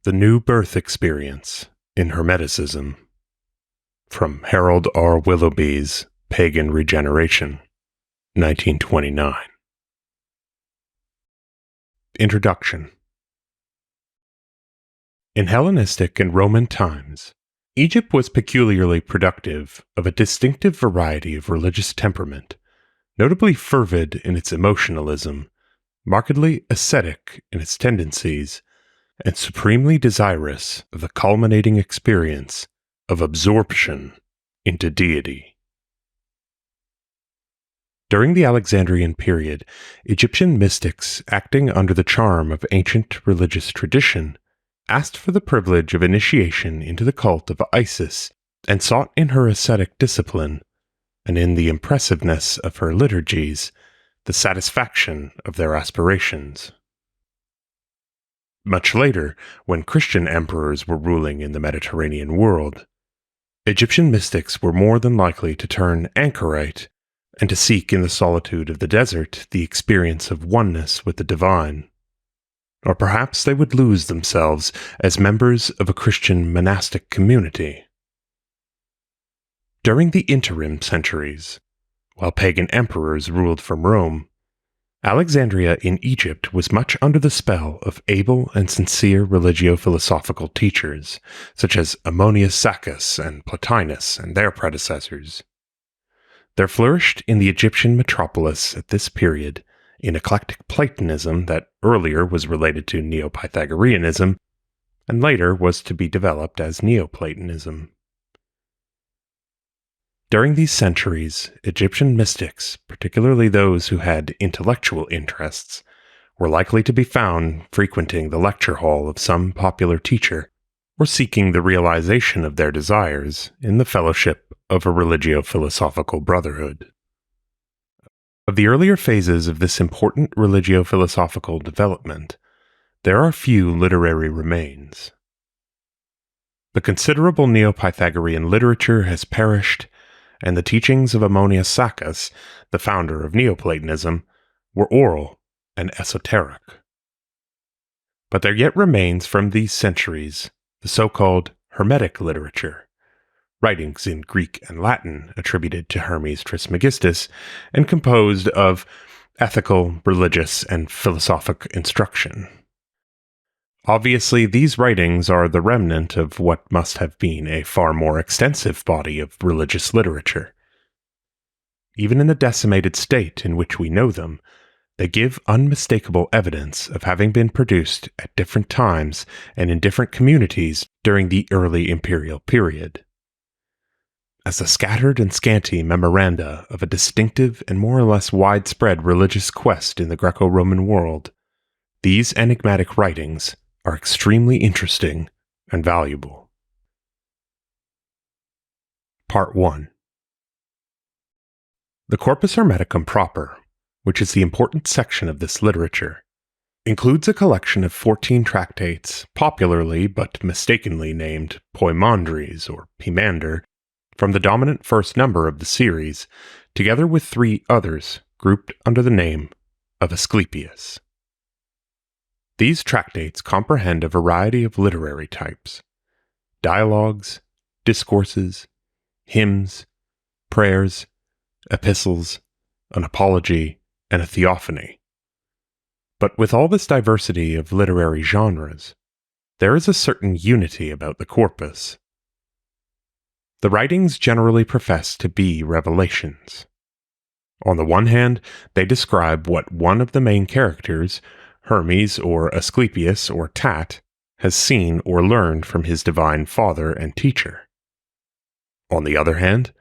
The New Birth Experience in Hermeticism, from Harold R. Willoughby's Pagan Regeneration, 1929. Introduction. In Hellenistic and Roman times, Egypt was peculiarly productive of a distinctive variety of religious temperament, notably fervid in its emotionalism, markedly ascetic in its tendencies, and supremely desirous of the culminating experience of absorption into deity. During the Alexandrian period, Egyptian mystics, acting under the charm of ancient religious tradition, asked for the privilege of initiation into the cult of Isis and sought in her ascetic discipline, and in the impressiveness of her liturgies, the satisfaction of their aspirations. Much later, when Christian emperors were ruling in the Mediterranean world, Egyptian mystics were more than likely to turn anchorite and to seek in the solitude of the desert the experience of oneness with the divine. Or perhaps they would lose themselves as members of a Christian monastic community. During the interim centuries, while pagan emperors ruled from Rome, Alexandria in Egypt was much under the spell of able and sincere religio-philosophical teachers, such as Ammonius Saccas and Plotinus and their predecessors. There flourished in the Egyptian metropolis at this period an eclectic Platonism that earlier was related to Neo-Pythagoreanism and later was to be developed as Neoplatonism. During these centuries, Egyptian mystics, particularly those who had intellectual interests, were likely to be found frequenting the lecture hall of some popular teacher, or seeking the realization of their desires in the fellowship of a religio-philosophical brotherhood. Of the earlier phases of this important religio-philosophical development, there are few literary remains. The considerable Neo-Pythagorean literature has perished, and the teachings of Ammonius Saccas, the founder of Neoplatonism, were oral and esoteric. But there yet remains from these centuries the so-called Hermetic literature, writings in Greek and Latin attributed to Hermes Trismegistus and composed of ethical, religious, and philosophic instruction. Obviously, these writings are the remnant of what must have been a far more extensive body of religious literature. Even in the decimated state in which we know them, they give unmistakable evidence of having been produced at different times and in different communities during the early imperial period. As the scattered and scanty memoranda of a distinctive and more or less widespread religious quest in the Greco-Roman world, these enigmatic writings are extremely interesting and valuable. Part 1. The Corpus Hermeticum proper, which is the important section of this literature, includes a collection of 14 tractates, popularly but mistakenly named Poimandres or Pimander, from the dominant first number of the series, together with 3 others grouped under the name of Asclepius. These tractates comprehend a variety of literary types: dialogues, discourses, hymns, prayers, epistles, an apology, and a theophany. But with all this diversity of literary genres, there is a certain unity about the corpus. The writings generally profess to be revelations. On the one hand, they describe what one of the main characters, Hermes or Asclepius or Tat, has seen or learned from his divine father and teacher. On the other hand,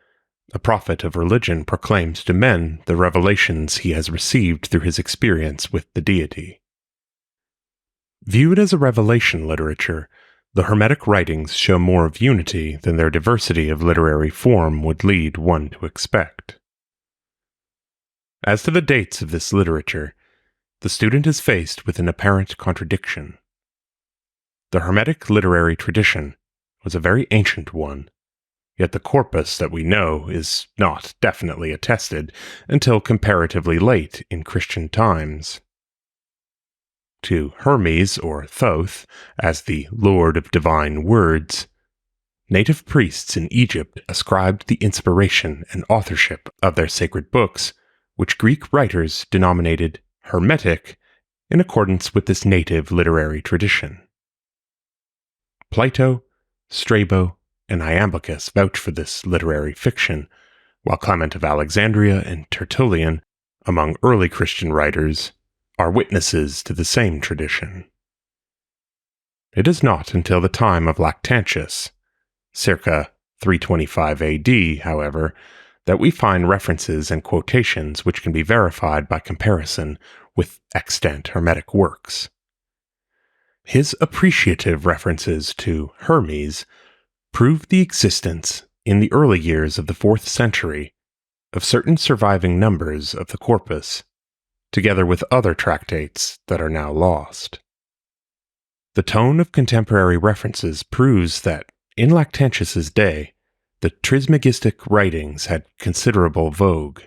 a prophet of religion proclaims to men the revelations he has received through his experience with the deity. Viewed as a revelation literature, the Hermetic writings show more of unity than their diversity of literary form would lead one to expect. As to the dates of this literature, the student is faced with an apparent contradiction. The Hermetic literary tradition was a very ancient one, yet the corpus that we know is not definitely attested until comparatively late in Christian times. to Hermes or Thoth as the Lord of Divine Words, native priests in Egypt ascribed the inspiration and authorship of their sacred books, which Greek writers denominated Hermetic, in accordance with this native literary tradition. Plato, Strabo, and Iamblichus vouch for this literary fiction, while Clement of Alexandria and Tertullian, among early Christian writers, are witnesses to the same tradition. It is not until the time of Lactantius, circa 325 AD, however, that we find references and quotations which can be verified by comparison with extant Hermetic works. His appreciative references to Hermes prove the existence, in the early years of the 4th century, of certain surviving numbers of the Corpus, together with other tractates that are now lost. The tone of contemporary references proves that, in Lactantius's day, the Trismegistic writings had considerable vogue.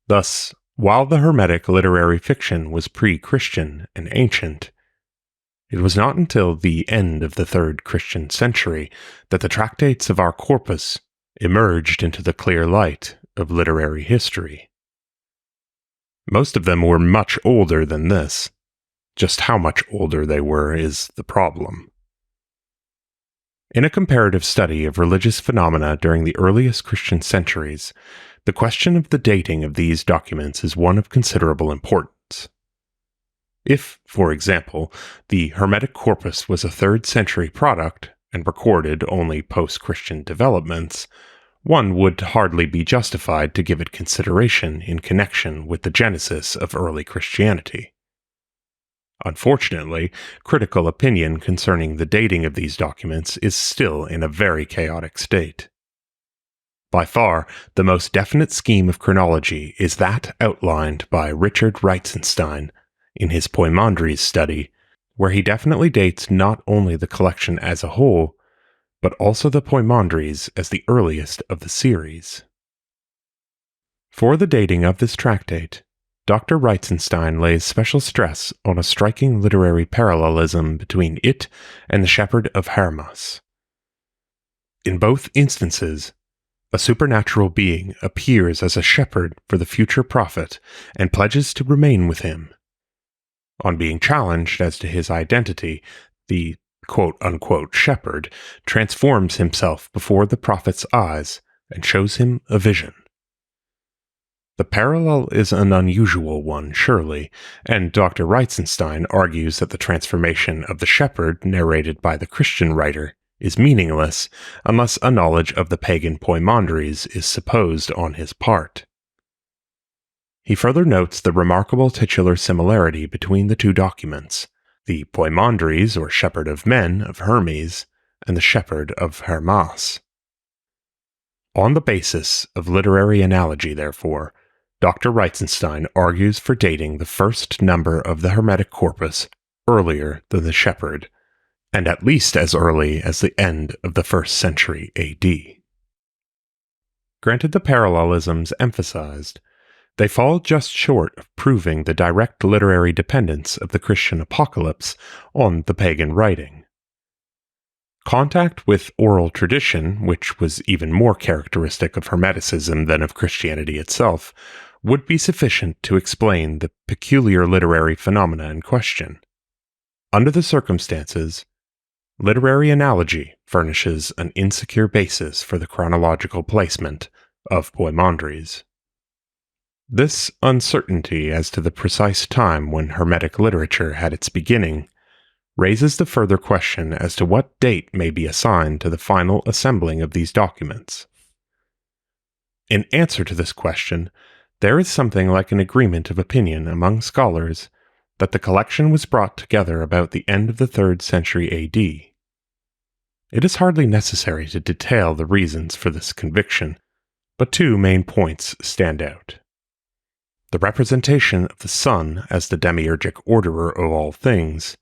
Thus, while the Hermetic literary fiction was pre-Christian and ancient, it was not until the end of the 3rd Christian century that the tractates of our corpus emerged into the clear light of literary history. Most of them were much older than this. Just how much older they were is the problem. In a comparative study of religious phenomena during the earliest Christian centuries, the question of the dating of these documents is one of considerable importance. If, for example, the Hermetic corpus was a 3rd century product and recorded only post-Christian developments, one would hardly be justified to give it consideration in connection with the genesis of early Christianity. Unfortunately, critical opinion concerning the dating of these documents is still in a very chaotic state. By far, the most definite scheme of chronology is that outlined by Richard Reitzenstein in his Poimandres study, where he definitely dates not only the collection as a whole, but also the Poimandres as the earliest of the series. For the dating of this tractate, Dr. Reitzenstein lays special stress on a striking literary parallelism between it and the Shepherd of Hermas. In both instances, a supernatural being appears as a shepherd for the future prophet and pledges to remain with him. On being challenged as to his identity, the quote-unquote shepherd transforms himself before the prophet's eyes and shows him a vision. The parallel is an unusual one, surely, and Dr. Reitzenstein argues that the transformation of the shepherd narrated by the Christian writer is meaningless unless a knowledge of the pagan Poimandres is supposed on his part. He further notes the remarkable titular similarity between the two documents, the Poimandres, or Shepherd of Men, of Hermes, and the Shepherd of Hermas. On the basis of literary analogy, therefore, Dr. Reitzenstein argues for dating the first number of the Hermetic corpus earlier than the Shepherd, and at least as early as the end of the 1st century AD. Granted the parallelisms emphasized, they fall just short of proving the direct literary dependence of the Christian apocalypse on the pagan writing. Contact with oral tradition, which was even more characteristic of Hermeticism than of Christianity itself, would be sufficient to explain the peculiar literary phenomena in question. Under the circumstances, literary analogy furnishes an insecure basis for the chronological placement of Poimandres. This uncertainty as to the precise time when Hermetic literature had its beginning raises the further question as to what date may be assigned to the final assembling of these documents. In answer to this question, there is something like an agreement of opinion among scholars that the collection was brought together about the end of the 3rd century AD. It is hardly necessary to detail the reasons for this conviction, but 2 main points stand out. The representation of the sun as the demiurgic orderer of all things,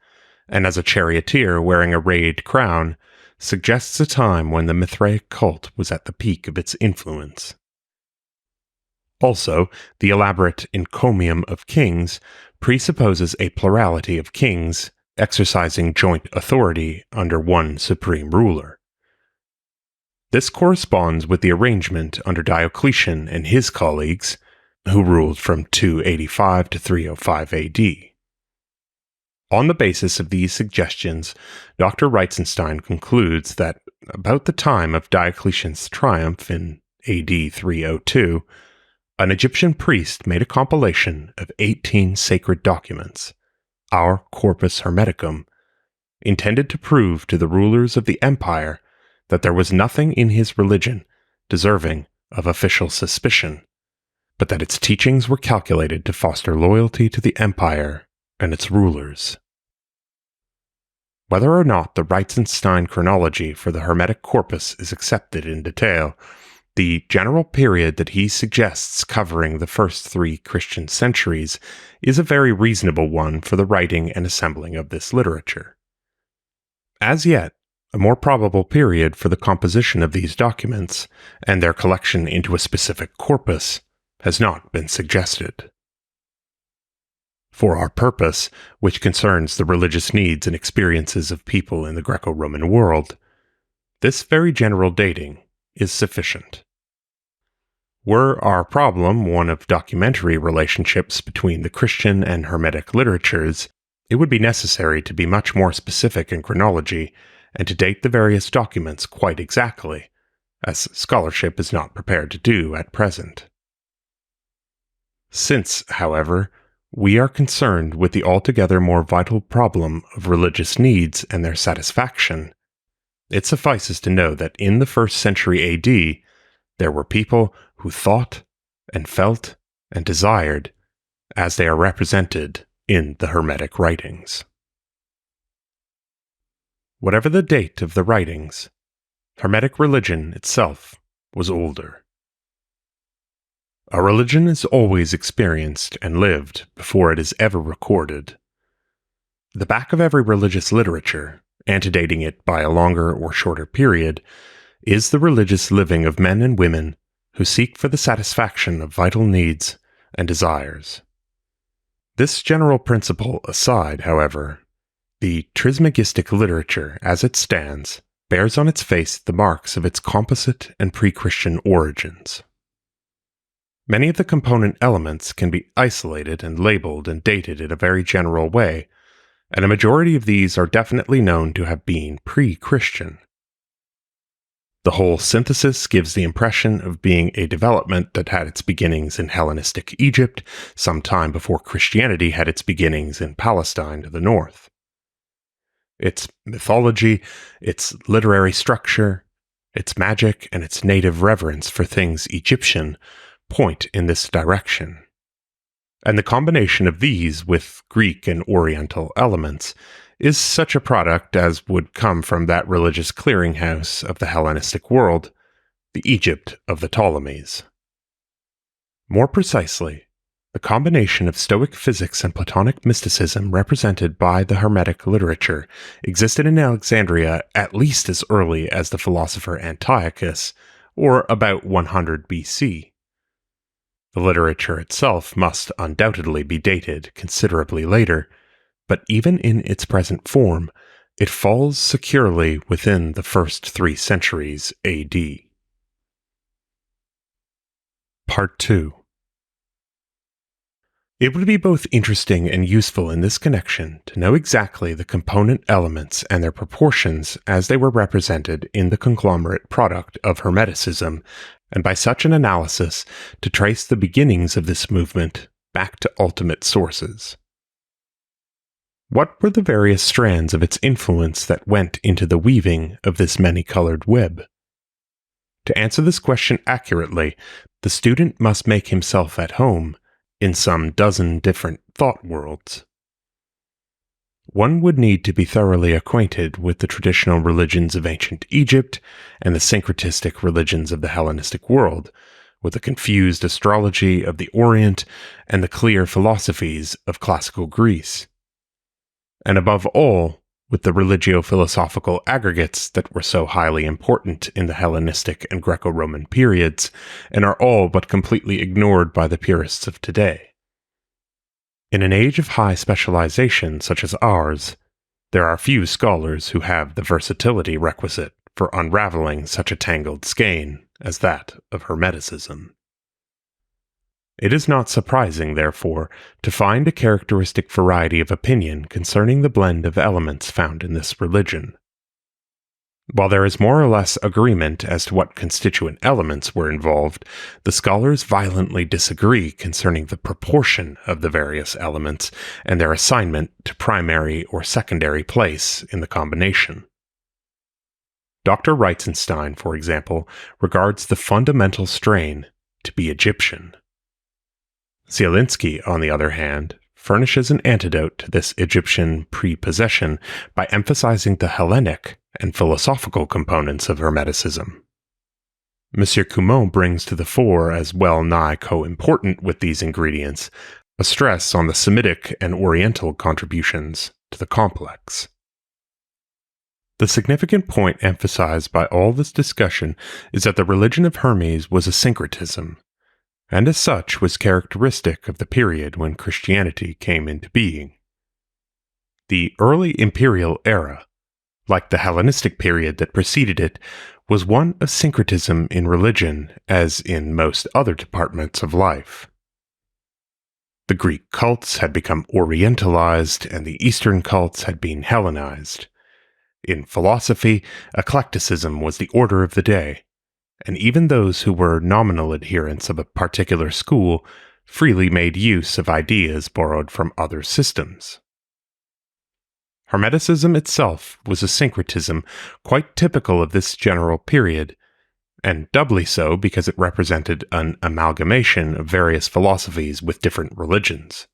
and as a charioteer wearing a rayed crown, suggests a time when the Mithraic cult was at the peak of its influence. Also, the elaborate encomium of kings presupposes a plurality of kings exercising joint authority under one supreme ruler. This corresponds with the arrangement under Diocletian and his colleagues, who ruled from 285 to 305 AD. On the basis of these suggestions, Dr. Reitzenstein concludes that about the time of Diocletian's triumph in AD 302, an Egyptian priest made a compilation of 18 sacred documents, our Corpus Hermeticum, intended to prove to the rulers of the empire that there was nothing in his religion deserving of official suspicion, but that its teachings were calculated to foster loyalty to the empire and its rulers. Whether or not the Reitzenstein chronology for the Hermetic corpus is accepted in detail, the general period that he suggests covering the first 3 Christian centuries is a very reasonable one for the writing and assembling of this literature. As yet, a more probable period for the composition of these documents and their collection into a specific corpus has not been suggested. For our purpose, which concerns the religious needs and experiences of people in the Greco-Roman world, this very general dating is sufficient. Were our problem one of documentary relationships between the Christian and Hermetic literatures, it would be necessary to be much more specific in chronology and to date the various documents quite exactly, as scholarship is not prepared to do at present. Since, however, we are concerned with the altogether more vital problem of religious needs and their satisfaction, it suffices to know that in the 1st century AD, there were people who thought and felt and desired as they are represented in the Hermetic writings. Whatever the date of the writings, Hermetic religion itself was older. A religion is always experienced and lived before it is ever recorded. The back of every religious literature, antedating it by a longer or shorter period, is the religious living of men and women who seek for the satisfaction of vital needs and desires. This general principle aside, however, the Trismegistic literature as it stands bears on its face the marks of its composite and pre-Christian origins. Many of the component elements can be isolated and labeled and dated in a very general way, and a majority of these are definitely known to have been pre-Christian. The whole synthesis gives the impression of being a development that had its beginnings in Hellenistic Egypt, some time before Christianity had its beginnings in Palestine to the north. Its mythology, its literary structure, its magic, and its native reverence for things Egyptian point in this direction. And the combination of these with Greek and Oriental elements is such a product as would come from that religious clearinghouse of the Hellenistic world, the Egypt of the Ptolemies. More precisely, the combination of Stoic physics and Platonic mysticism represented by the Hermetic literature existed in Alexandria at least as early as the philosopher Antiochus, or about 100 BC. The literature itself must undoubtedly be dated considerably later, but even in its present form, it falls securely within the first 3 centuries AD. Part 2. It would be both interesting and useful in this connection to know exactly the component elements and their proportions as they were represented in the conglomerate product of Hermeticism, and by such an analysis to trace the beginnings of this movement back to ultimate sources. What were the various strands of its influence that went into the weaving of this many-colored web? To answer this question accurately, the student must make himself at home in some dozen different thought worlds. One would need to be thoroughly acquainted with the traditional religions of ancient Egypt and the syncretistic religions of the Hellenistic world, with the confused astrology of the Orient and the clear philosophies of classical Greece. And above all, with the religio-philosophical aggregates that were so highly important in the Hellenistic and Greco-Roman periods, and are all but completely ignored by the purists of today. In an age of high specialization such as ours, there are few scholars who have the versatility requisite for unraveling such a tangled skein as that of Hermeticism. It is not surprising, therefore, to find a characteristic variety of opinion concerning the blend of elements found in this religion. While there is more or less agreement as to what constituent elements were involved, the scholars violently disagree concerning the proportion of the various elements and their assignment to primary or secondary place in the combination. Dr. Reitzenstein, for example, regards the fundamental strain to be Egyptian. Zielinski, on the other hand, furnishes an antidote to this Egyptian prepossession by emphasizing the Hellenic and philosophical components of Hermeticism. M. Coumont brings to the fore, as well nigh co-important with these ingredients, a stress on the Semitic and Oriental contributions to the complex. The significant point emphasized by all this discussion is that the religion of Hermes was a syncretism, and as such was characteristic of the period when Christianity came into being. The early imperial era, like the Hellenistic period that preceded it, was one of syncretism in religion as in most other departments of life. The Greek cults had become Orientalized and the Eastern cults had been Hellenized. In philosophy, eclecticism was the order of the day, and even those who were nominal adherents of a particular school freely made use of ideas borrowed from other systems. Hermeticism itself was a syncretism quite typical of this general period, and doubly so because it represented an amalgamation of various philosophies with different religions.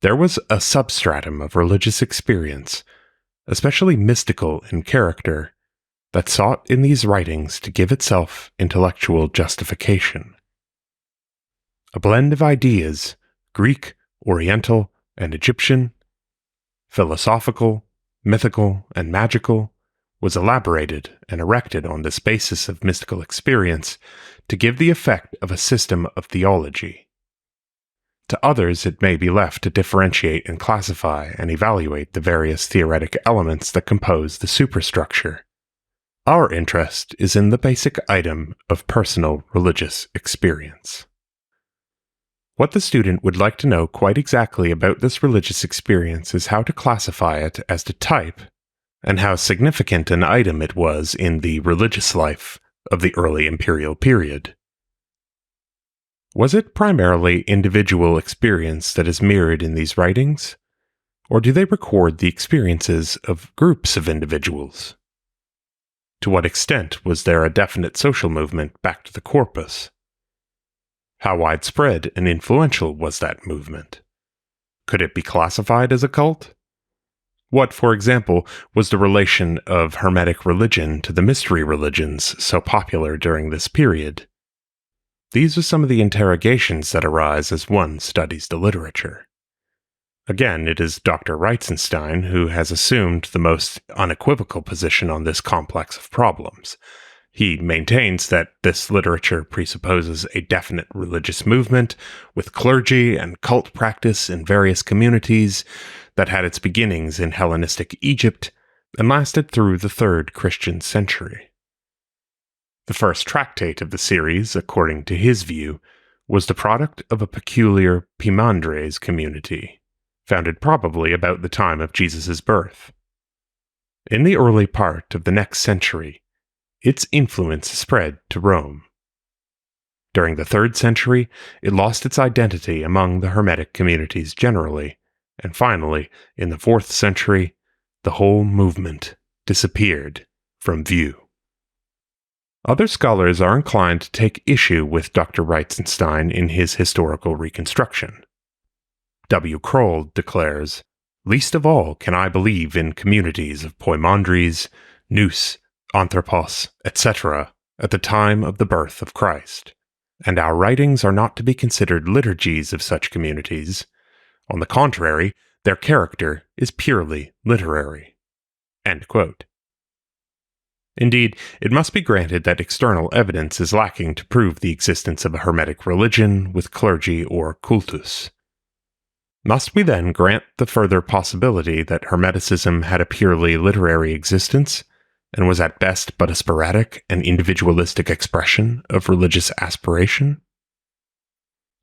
There was a substratum of religious experience, especially mystical in character, that sought in these writings to give itself intellectual justification. A blend of ideas, Greek, Oriental, and Egyptian, philosophical, mythical, and magical, was elaborated and erected on this basis of mystical experience to give the effect of a system of theology. To others it may be left to differentiate and classify and evaluate the various theoretic elements that compose the superstructure. Our interest is in the basic item of personal religious experience. What the student would like to know quite exactly about this religious experience is how to classify it as to type, and how significant an item it was in the religious life of the early imperial period. Was it primarily individual experience that is mirrored in these writings, or do they record the experiences of groups of individuals? To what extent was there a definite social movement back to the Corpus? How widespread and influential was that movement? Could it be classified as a cult? What, for example, was the relation of Hermetic religion to the mystery religions so popular during this period? These are some of the interrogations that arise as one studies the literature. Again, it is Dr. Reitzenstein who has assumed the most unequivocal position on this complex of problems. He maintains that this literature presupposes a definite religious movement with clergy and cult practice in various communities that had its beginnings in Hellenistic Egypt and lasted through the 3rd Christian century. The first tractate of the series, according to his view, was the product of a peculiar Pimandres community, founded probably about the time of Jesus' birth. In the early part of the next century, its influence spread to Rome. During the 3rd century, it lost its identity among the Hermetic communities generally, and finally, in the 4th century, the whole movement disappeared from view. Other scholars are inclined to take issue with Dr. Reitzenstein in his historical reconstruction. W. Kroll declares, "Least of all can I believe in communities of Poimandres, Nous, Anthropos, etc. at the time of the birth of Christ, and our writings are not to be considered liturgies of such communities. On the contrary, their character is purely literary." End quote. Indeed, it must be granted that external evidence is lacking to prove the existence of a Hermetic religion with clergy or cultus. Must we then grant the further possibility that Hermeticism had a purely literary existence, and was at best but a sporadic and individualistic expression of religious aspiration?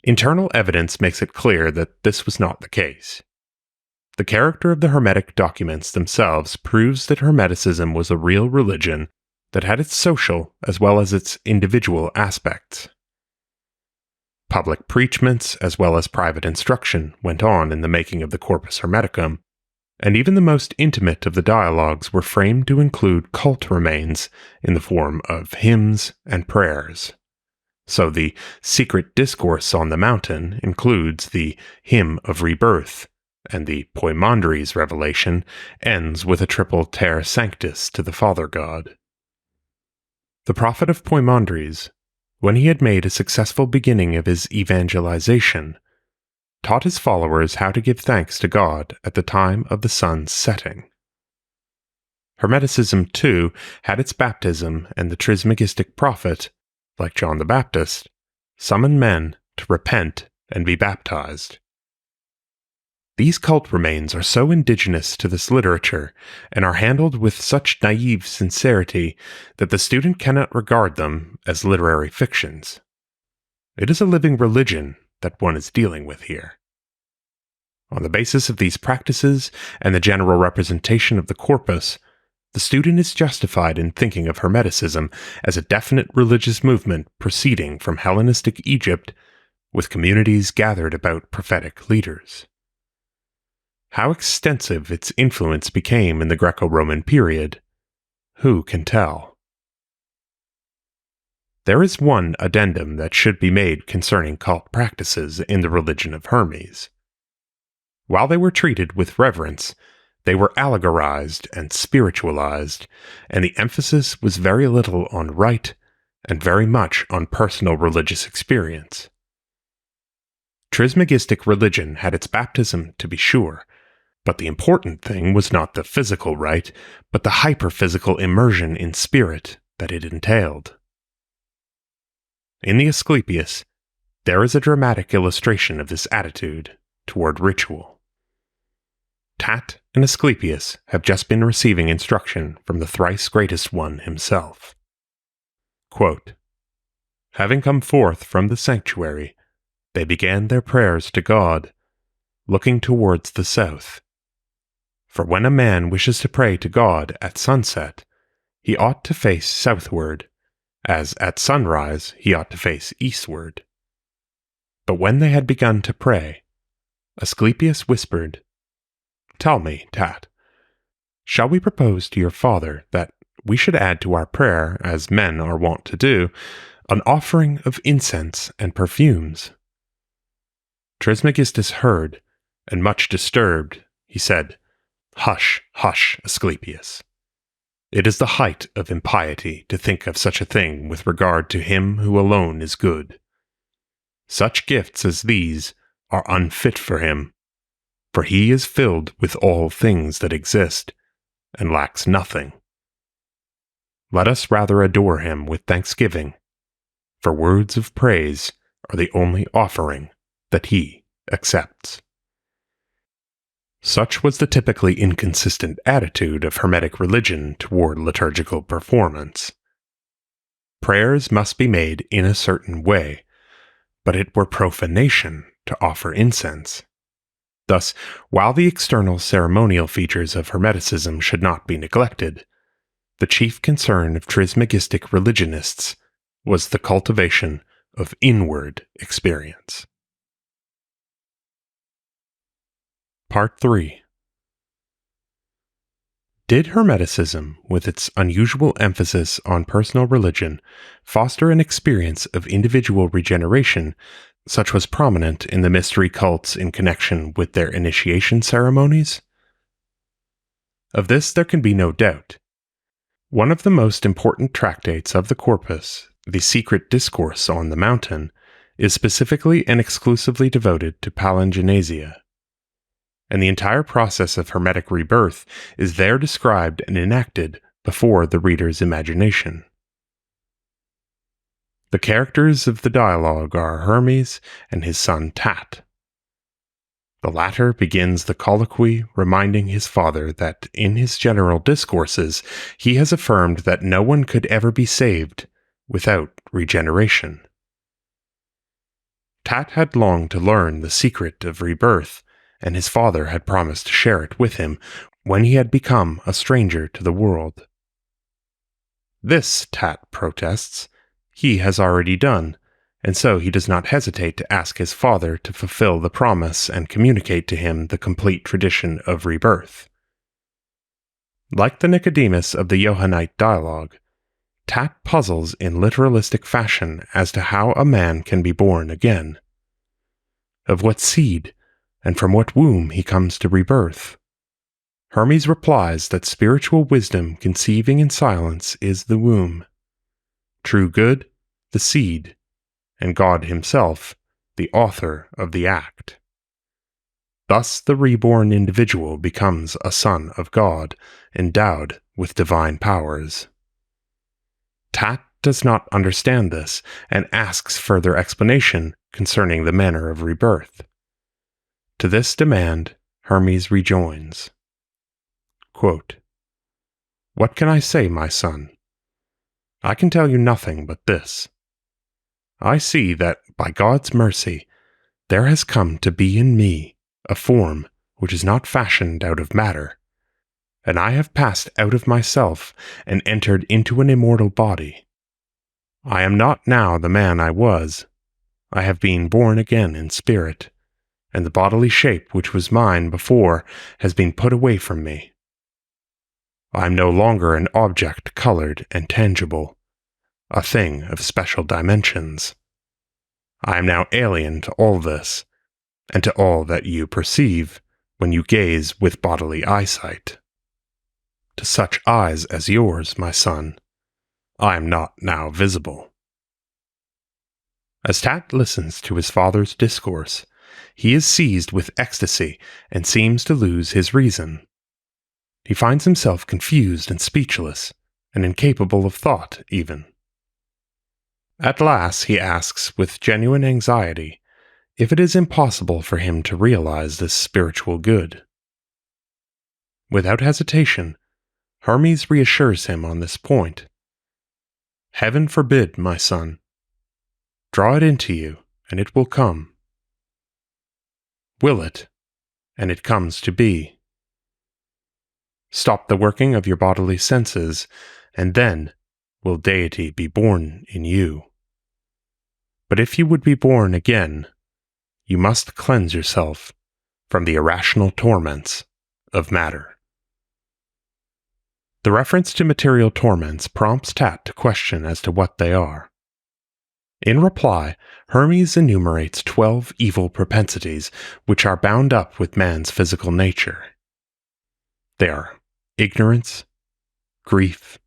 Internal evidence makes it clear that this was not the case. The character of the Hermetic documents themselves proves that Hermeticism was a real religion that had its social as well as its individual aspects. Public preachments as well as private instruction went on in the making of the Corpus Hermeticum, and even the most intimate of the dialogues were framed to include cult remains in the form of hymns and prayers. So the Secret Discourse on the Mountain includes the Hymn of Rebirth, and the Poimandres revelation ends with a triple Ter Sanctus to the Father God. The prophet of Poimandres, when he had made a successful beginning of his evangelization, taught his followers how to give thanks to God at the time of the sun's setting. Hermeticism, too, had its baptism, and the Trismegistic prophet, like John the Baptist, summoned men to repent and be baptized. These cult remains are so indigenous to this literature and are handled with such naive sincerity that the student cannot regard them as literary fictions. It is a living religion that one is dealing with here. On the basis of these practices and the general representation of the corpus, the student is justified in thinking of Hermeticism as a definite religious movement proceeding from Hellenistic Egypt, with communities gathered about prophetic leaders. How extensive its influence became in the Greco-Roman period, who can tell? There is one addendum that should be made concerning cult practices in the religion of Hermes. While they were treated with reverence, they were allegorized and spiritualized, and the emphasis was very little on rite and very much on personal religious experience. Trismegistic religion had its baptism, to be sure, but the important thing was not the physical rite, but the hyperphysical immersion in spirit that it entailed. In the Asclepius, there is a dramatic illustration of this attitude toward ritual. Tat and Asclepius have just been receiving instruction from the thrice greatest one himself. Quote, "Having come forth from the sanctuary, they began their prayers to God, looking towards the south. For when a man wishes to pray to God at sunset, he ought to face southward, as at sunrise he ought to face eastward. But when they had begun to pray, Asclepius whispered, 'Tell me, Tat, shall we propose to your father that we should add to our prayer, as men are wont to do, an offering of incense and perfumes?' Trismegistus heard, and much disturbed, he said, 'Hush, hush, Asclepius. It is the height of impiety to think of such a thing with regard to him who alone is good. Such gifts as these are unfit for him, for he is filled with all things that exist, and lacks nothing. Let us rather adore him with thanksgiving, for words of praise are the only offering that he accepts.'" Such was the typically inconsistent attitude of Hermetic religion toward liturgical performance. Prayers must be made in a certain way, but it were profanation to offer incense. Thus, while the external ceremonial features of Hermeticism should not be neglected, the chief concern of Trismegistic religionists was the cultivation of inward experience. Part 3. Did Hermeticism, with its unusual emphasis on personal religion, foster an experience of individual regeneration such was prominent in the mystery cults in connection with their initiation ceremonies? Of this there can be no doubt. One of the most important tractates of the Corpus, the Secret Discourse on the Mountain, is specifically and exclusively devoted to palingenesia. and the entire process of Hermetic rebirth is there described and enacted before the reader's imagination. The characters of the dialogue are Hermes and his son Tat. The latter begins the colloquy reminding his father that in his general discourses he has affirmed that no one could ever be saved without regeneration. Tat had longed to learn the secret of rebirth, and his father had promised to share it with him when he had become a stranger to the world. This, Tat protests, he has already done, and so he does not hesitate to ask his father to fulfill the promise and communicate to him the complete tradition of rebirth. Like the Nicodemus of the Johannite dialogue, Tat puzzles in literalistic fashion as to how a man can be born again. Of what seed, and from what womb he comes to rebirth. Hermes replies that spiritual wisdom conceiving in silence is the womb, true good, the seed, and God himself, the author of the act. Thus the reborn individual becomes a son of God, endowed with divine powers. Tat does not understand this, and asks further explanation concerning the manner of rebirth. To this demand, Hermes rejoins, quote, "What can I say, my son? I can tell you nothing but this. I see that, by God's mercy, there has come to be in me a form which is not fashioned out of matter, and I have passed out of myself and entered into an immortal body. I am not now the man I was. I have been born again in spirit, and the bodily shape which was mine before has been put away from me. I am no longer an object colored and tangible, a thing of special dimensions. I am now alien to all this, and to all that you perceive when you gaze with bodily eyesight. To such eyes as yours, my son, I am not now visible." As Tat listens to his father's discourse, he is seized with ecstasy and seems to lose his reason. He finds himself confused and speechless, and incapable of thought, even. At last he asks with genuine anxiety if it is impossible for him to realize this spiritual good. Without hesitation, Hermes reassures him on this point. "Heaven forbid, my son. Draw it into you, and it will come. Will it, and it comes to be. Stop the working of your bodily senses, and then will deity be born in you. But if you would be born again, you must cleanse yourself from the irrational torments of matter." The reference to material torments prompts Tat to question as to what they are. In reply, Hermes enumerates 12 evil propensities which are bound up with man's physical nature. They are ignorance, grief,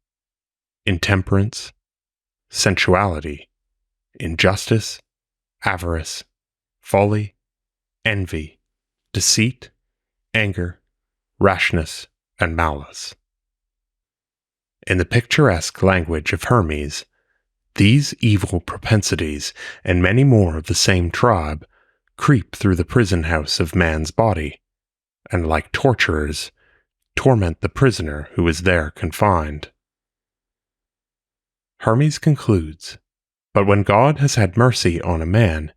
intemperance, sensuality, injustice, avarice, folly, envy, deceit, anger, rashness, and malice. In the picturesque language of Hermes, these evil propensities, and many more of the same tribe, creep through the prison house of man's body, and like torturers, torment the prisoner who is there confined. Hermes concludes, "But when God has had mercy on a man,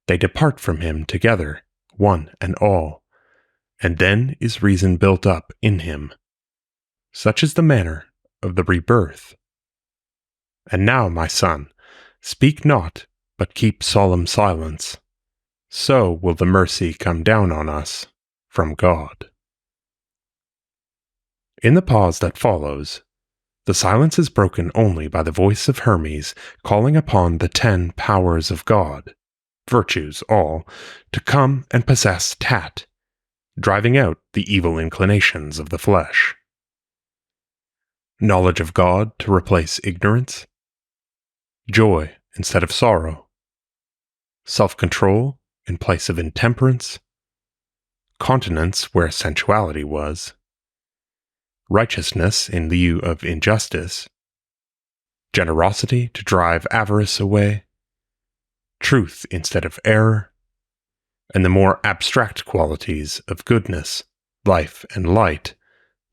they depart from him together, one and all, and then is reason built up in him. Such is the manner of the rebirth. And now, my son, speak not, but keep solemn silence. So will the mercy come down on us from God." In the pause that follows, the silence is broken only by the voice of Hermes calling upon the 10 powers of God, virtues all, to come and possess Tat, driving out the evil inclinations of the flesh. Knowledge of God to replace ignorance, joy instead of sorrow, self-control in place of intemperance, continence where sensuality was, righteousness in lieu of injustice, generosity to drive avarice away, truth instead of error, and the more abstract qualities of goodness, life, and light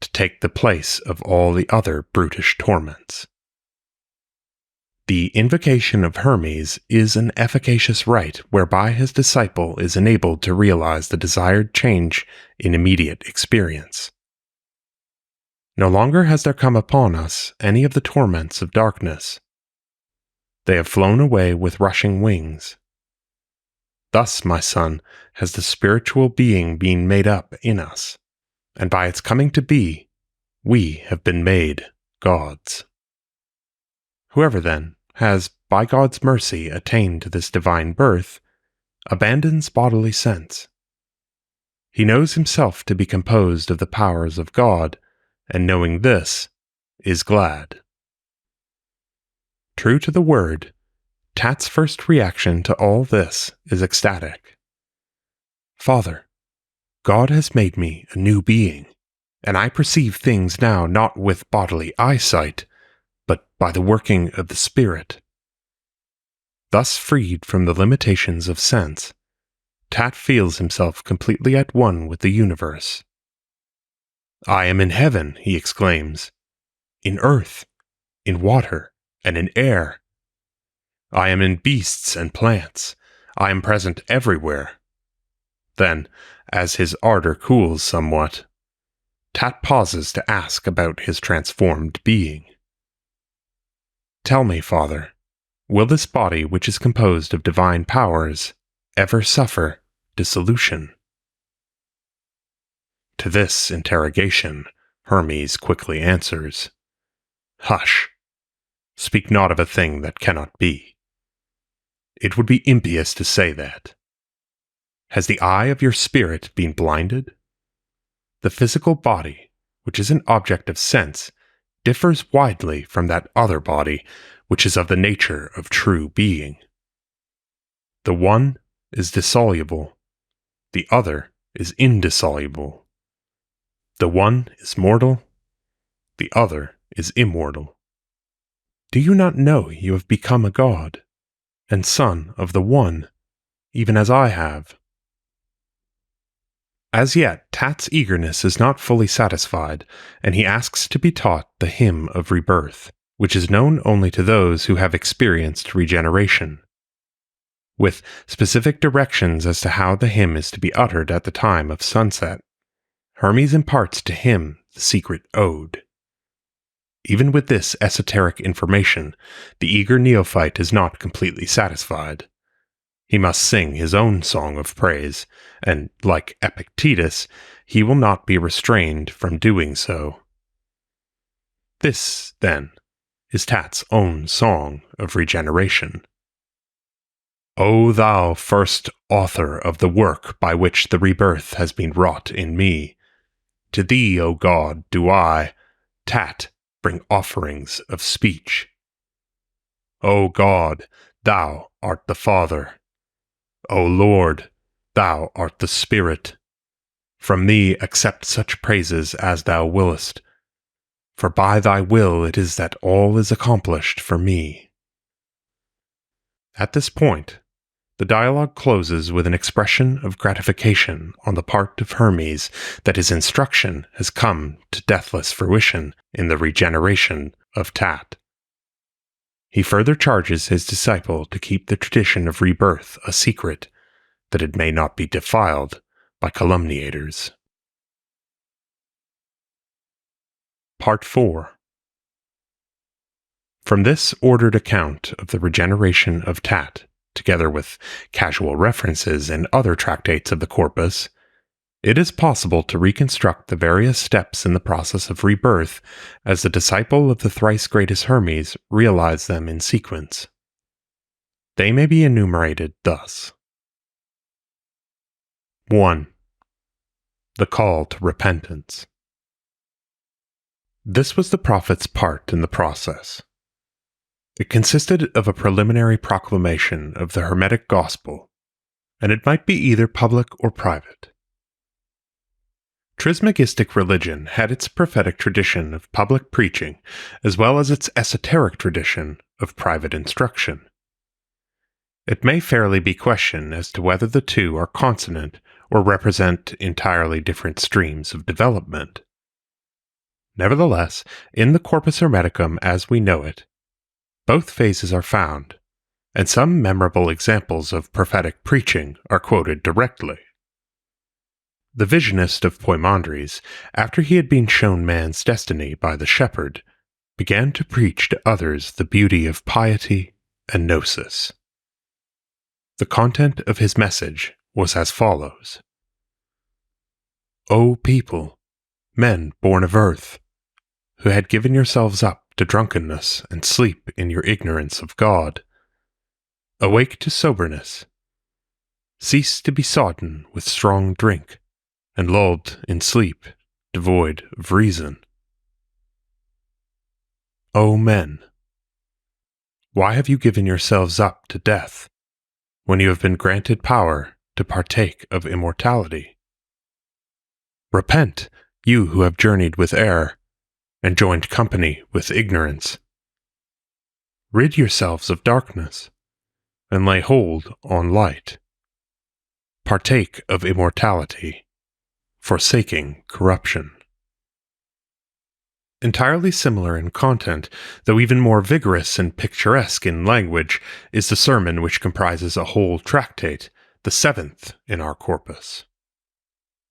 to take the place of all the other brutish torments. The invocation of Hermes is an efficacious rite whereby his disciple is enabled to realize the desired change in immediate experience. No longer has there come upon us any of the torments of darkness. They have flown away with rushing wings. Thus, my son, has the spiritual being been made up in us, and by its coming to be, we have been made gods. Whoever, then, has, by God's mercy, attained to this divine birth, abandons bodily sense. He knows himself to be composed of the powers of God, and knowing this, is glad. True to the word, Tat's first reaction to all this is ecstatic. Father, God has made me a new being, and I perceive things now not with bodily eyesight, but by the working of the Spirit. Thus freed from the limitations of sense, Tat feels himself completely at one with the universe. I am in heaven, he exclaims, in earth, in water, and in air. I am in beasts and plants. I am present everywhere. Then, as his ardor cools somewhat, Tat pauses to ask about his transformed being. Tell me, Father, will this body which is composed of divine powers ever suffer dissolution? To this interrogation, Hermes quickly answers, Hush! Speak not of a thing that cannot be. It would be impious to say that. Has the eye of your spirit been blinded? The physical body, which is an object of sense, differs widely from that other body, which is of the nature of true being. The one is dissoluble, the other is indissoluble. The one is mortal, the other is immortal. Do you not know you have become a god, and son of the one, even as I have? As yet, Tat's eagerness is not fully satisfied, and he asks to be taught the hymn of rebirth, which is known only to those who have experienced regeneration, with specific directions as to how the hymn is to be uttered at the time of sunset. Hermes imparts to him the secret ode. Even with this esoteric information, the eager neophyte is not completely satisfied. He must sing his own song of praise, and, like Epictetus, he will not be restrained from doing so. This, then, is Tat's own song of regeneration. O thou first author of the work by which the rebirth has been wrought in me, to thee, O God, do I, Tat, bring offerings of speech. O God, thou art the Father. O Lord, thou art the Spirit. From thee accept such praises as thou willest, for by thy will it is that all is accomplished for me. At this point, the dialogue closes with an expression of gratification on the part of Hermes that his instruction has come to deathless fruition in the regeneration of Tat. He further charges his disciple to keep the tradition of rebirth a secret, that it may not be defiled by calumniators. Part 4. From this ordered account of the regeneration of Tat, together with casual references in other tractates of the Corpus, it is possible to reconstruct the various steps in the process of rebirth as the disciple of the thrice greatest Hermes realized them in sequence. They may be enumerated thus. 1. The call to repentance. This was the prophet's part in the process. It consisted of a preliminary proclamation of the Hermetic gospel, and it might be either public or private. Trismegistic religion had its prophetic tradition of public preaching, as well as its esoteric tradition of private instruction. It may fairly be questioned as to whether the two are consonant or represent entirely different streams of development. Nevertheless, in the Corpus Hermeticum as we know it, both phases are found, and some memorable examples of prophetic preaching are quoted directly. The visionist of Poimandres, after he had been shown man's destiny by the shepherd, began to preach to others the beauty of piety and gnosis. The content of his message was as follows. O people, men born of earth, who had given yourselves up to drunkenness and sleep in your ignorance of God, awake to soberness. Cease to be sodden with strong drink, and lulled in sleep, devoid of reason. O men, why have you given yourselves up to death, when you have been granted power to partake of immortality? Repent, you who have journeyed with error, and joined company with ignorance. Rid yourselves of darkness, and lay hold on light. Partake of immortality, forsaking corruption. Entirely similar in content, though even more vigorous and picturesque in language, is the sermon which comprises a whole tractate, the seventh in our corpus.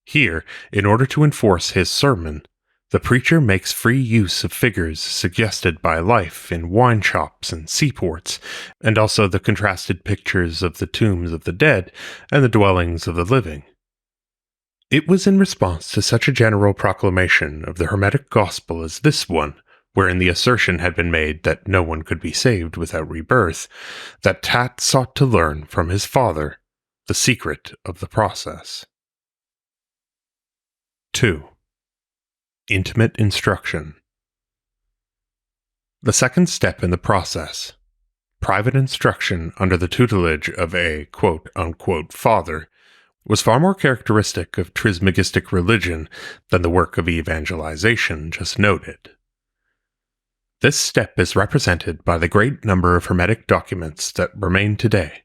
Here, in order to enforce his sermon, the preacher makes free use of figures suggested by life in wine shops and seaports, and also the contrasted pictures of the tombs of the dead and the dwellings of the living. It was in response to such a general proclamation of the Hermetic gospel as this one, wherein the assertion had been made that no one could be saved without rebirth, that Tat sought to learn from his father the secret of the process. 2. Intimate instruction. The second step in the process, private instruction under the tutelage of a quote-unquote father, was far more characteristic of Trismegistic religion than the work of evangelization just noted. This step is represented by the great number of Hermetic documents that remain today,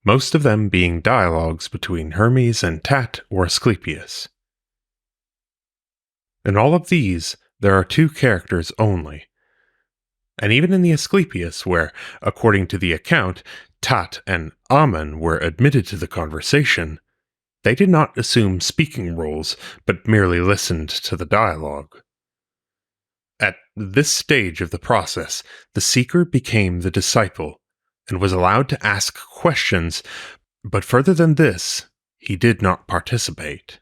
most of them being dialogues between Hermes and Tat or Asclepius. In all of these, there are two characters only, and even in the Asclepius, where, according to the account, Tat and Amun were admitted to the conversation, they did not assume speaking roles, but merely listened to the dialogue. At this stage of the process, the seeker became the disciple, and was allowed to ask questions, but further than this, he did not participate.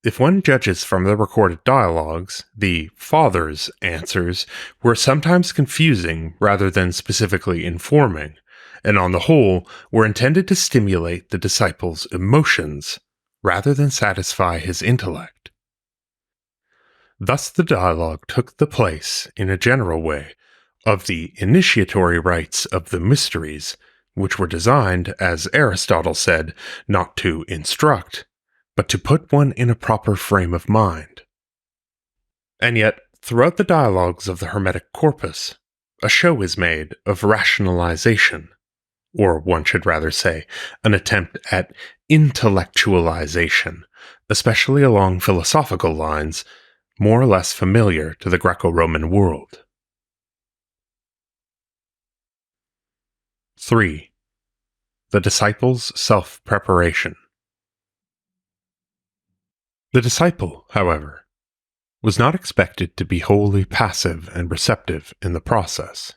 If one judges from the recorded dialogues, the father's answers were sometimes confusing rather than specifically informing, and on the whole were intended to stimulate the disciple's emotions rather than satisfy his intellect. Thus the dialogue took the place, in a general way, of the initiatory rites of the mysteries, which were designed, as Aristotle said, not to instruct, but to put one in a proper frame of mind. And yet, throughout the dialogues of the Hermetic corpus, a show is made of rationalization, or one should rather say, an attempt at intellectualization, especially along philosophical lines, more or less familiar to the Greco-Roman world. 3. The disciple's self-preparation. The disciple, however, was not expected to be wholly passive and receptive in the process.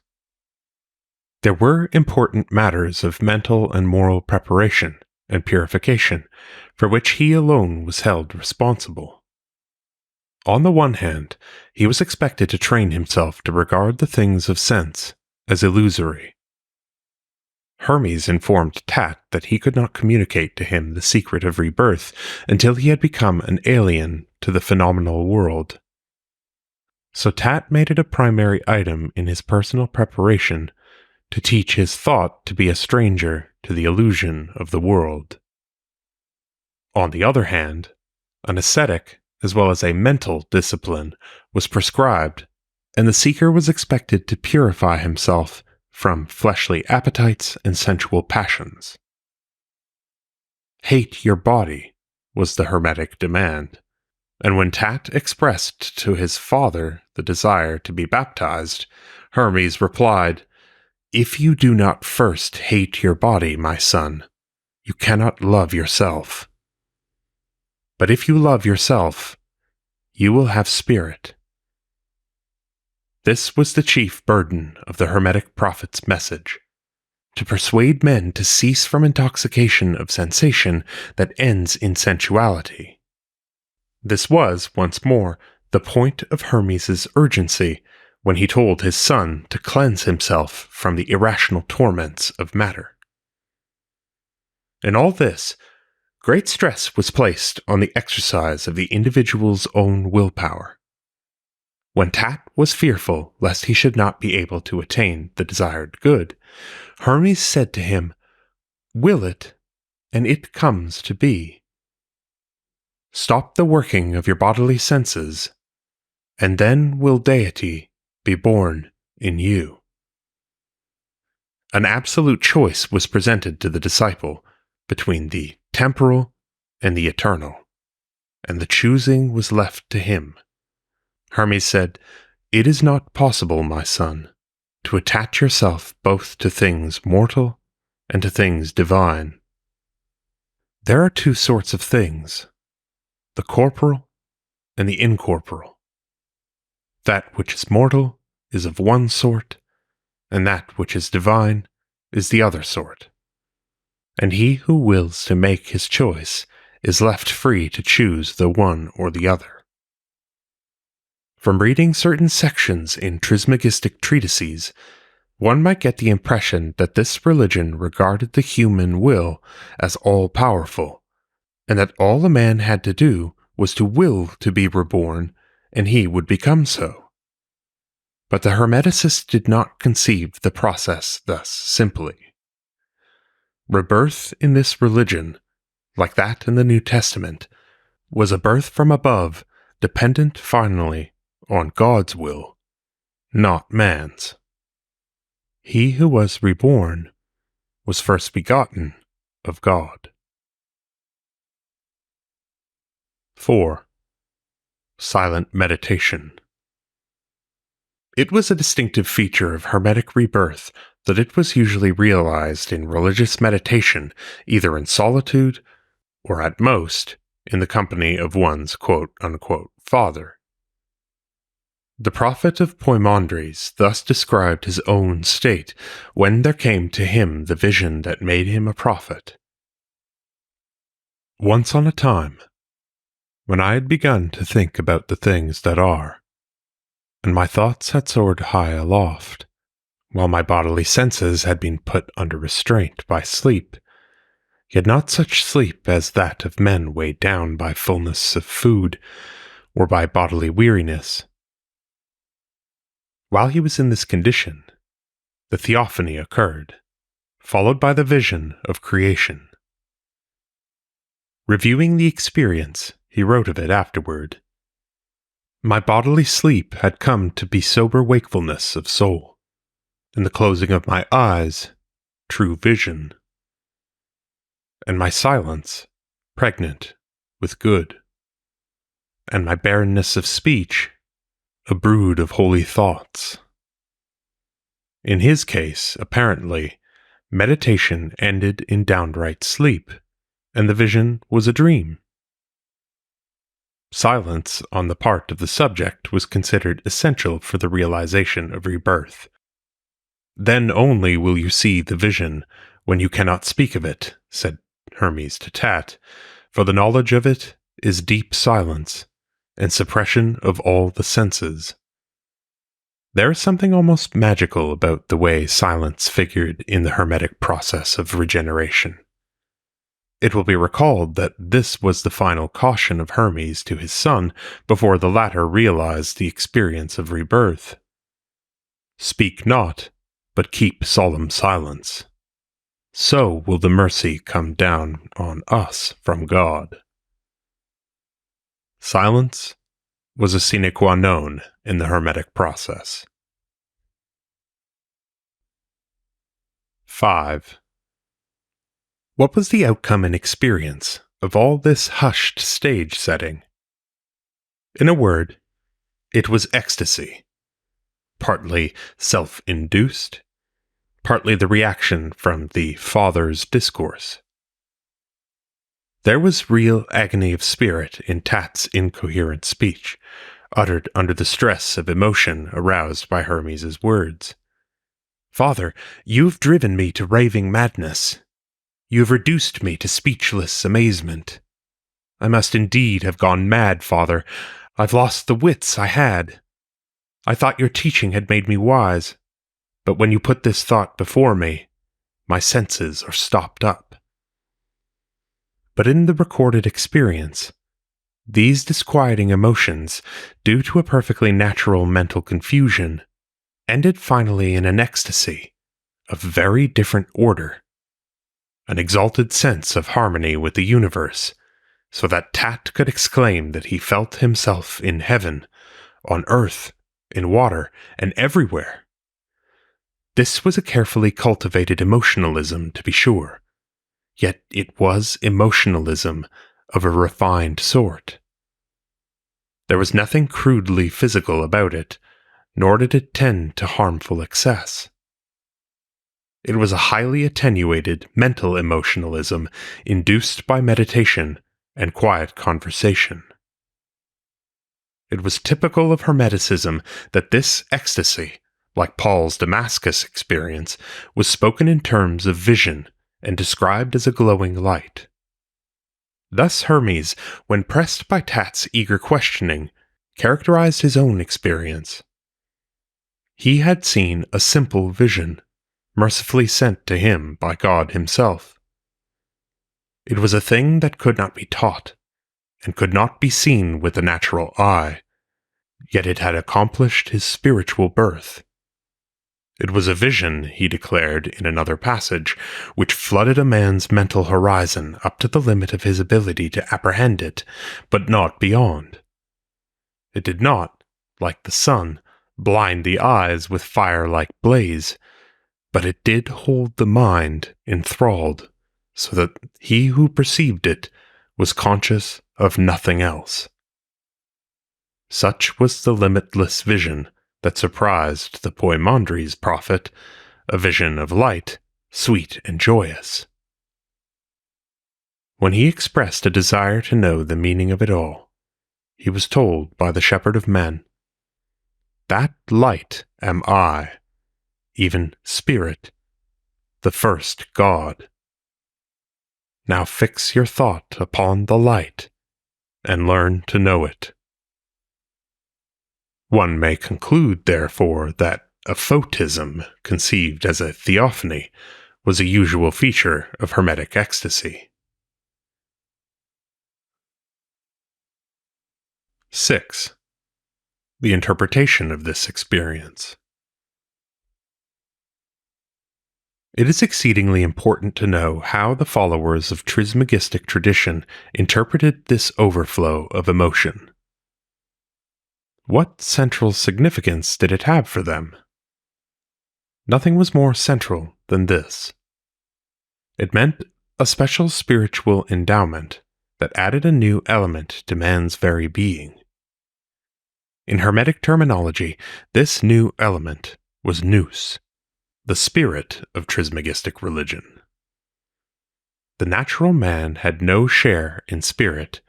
There were important matters of mental and moral preparation and purification, for which he alone was held responsible. On the one hand, he was expected to train himself to regard the things of sense as illusory. Hermes informed Tat that he could not communicate to him the secret of rebirth until he had become an alien to the phenomenal world. So Tat made it a primary item in his personal preparation to teach his thought to be a stranger to the illusion of the world. On the other hand, An ascetic, as well as a mental discipline, was prescribed, and the seeker was expected to purify himself from fleshly appetites and sensual passions. Hate your body was the Hermetic demand, and when Tat expressed to his father the desire to be baptized, Hermes replied, "If you do not first hate your body, my son, you cannot love yourself. But if you love yourself, you will have spirit." This was the chief burden of the Hermetic prophet's message: to persuade men to cease from intoxication of sensation that ends in sensuality. This was, once more, the point of Hermes's urgency when he told his son to cleanse himself from the irrational torments of matter. In all this, great stress was placed on the exercise of the individual's own willpower. When Tat was fearful lest he should not be able to attain the desired good, Hermes said to him, "Will it, and it comes to be. Stop the working of your bodily senses, and then will deity be born in you." An absolute choice was presented to the disciple between the temporal and the eternal, and the choosing was left to him. Hermes said, "It is not possible, my son, to attach yourself both to things mortal and to things divine. There are two sorts of things, the corporal and the incorporeal. That which is mortal is of one sort, and that which is divine is the other sort. And he who wills to make his choice is left free to choose the one or the other." From reading certain sections in Trismegistic treatises, one might get the impression that this religion regarded the human will as all-powerful, and that all a man had to do was to will to be reborn, and he would become so. But the Hermeticists did not conceive the process thus simply. Rebirth in this religion, like that in the New Testament, was a birth from above, dependent finally on God's will, not man's. He who was reborn was first begotten of God. 4. Silent meditation. It was a distinctive feature of Hermetic rebirth that it was usually realized in religious meditation, either in solitude or, at most, in the company of one's quote-unquote father. The prophet of Poimandres thus described his own state when there came to him the vision that made him a prophet. "Once on a time, when I had begun to think about the things that are, and my thoughts had soared high aloft, while my bodily senses had been put under restraint by sleep, yet not such sleep as that of men weighed down by fullness of food or by bodily weariness. While he was in this condition, the theophany occurred, followed by the vision of creation. Reviewing the experience, he wrote of it afterward, "My bodily sleep had come to be sober wakefulness of soul, and the closing of my eyes, true vision, and my silence, pregnant with good, and my barrenness of speech, a brood of holy thoughts." In his case, apparently, meditation ended in downright sleep, and the vision was a dream. Silence on the part of the subject was considered essential for the realization of rebirth. "Then only will you see the vision when you cannot speak of it," said Hermes to Tat, "for the knowledge of it is deep silence and suppression of all the senses." There is something almost magical about the way silence figured in the Hermetic process of regeneration. It will be recalled that this was the final caution of Hermes to his son before the latter realized the experience of rebirth. "Speak not, but keep solemn silence. So will the mercy come down on us from God." Silence was a sine qua non in the Hermetic process. 5. What was the outcome and experience of all this hushed stage setting? In a word, it was ecstasy. Partly self-induced, partly the reaction from the Father's discourse. There was real agony of spirit in Tat's incoherent speech, uttered under the stress of emotion aroused by Hermes' words. Father, you have driven me to raving madness. You have reduced me to speechless amazement. I must indeed have gone mad, Father. I've lost the wits I had. I thought your teaching had made me wise, but when you put this thought before me, my senses are stopped up. But in the recorded experience, these disquieting emotions, due to a perfectly natural mental confusion, ended finally in an ecstasy of very different order, an exalted sense of harmony with the universe, so that Tat could exclaim that he felt himself in heaven, on earth, in water, and everywhere. This was a carefully cultivated emotionalism, to be sure, yet it was emotionalism of a refined sort. There was nothing crudely physical about it, nor did it tend to harmful excess. It was a highly attenuated mental emotionalism induced by meditation and quiet conversation. It was typical of Hermeticism that this ecstasy, like Paul's Damascus experience, was spoken in terms of vision and described as a glowing light. Thus Hermes, when pressed by Tat's eager questioning, characterized his own experience. He had seen a simple vision, mercifully sent to him by God himself. It was a thing that could not be taught, and could not be seen with the natural eye, yet it had accomplished his spiritual birth. It was a vision, he declared in another passage, which flooded a man's mental horizon up to the limit of his ability to apprehend it, but not beyond. It did not, like the sun, blind the eyes with fire-like blaze, but it did hold the mind enthralled, so that he who perceived it was conscious of nothing else. Such was the limitless vision that surprised the Poimandres prophet, a vision of light, sweet and joyous. When he expressed a desire to know the meaning of it all, he was told by the shepherd of men, "That light am I, even spirit, the first God. Now fix your thought upon the light, and learn to know it." One may conclude, therefore, that aphotism, conceived as a theophany, was a usual feature of Hermetic ecstasy. 6. The interpretation of this experience. It is exceedingly important to know how the followers of Trismegistic tradition interpreted this overflow of emotion. What central significance did it have for them? Nothing was more central than this. It meant a special spiritual endowment that added a new element to man's very being. In Hermetic terminology, this new element was nous, the spirit of Trismegistic religion. The natural man had no share in spirit,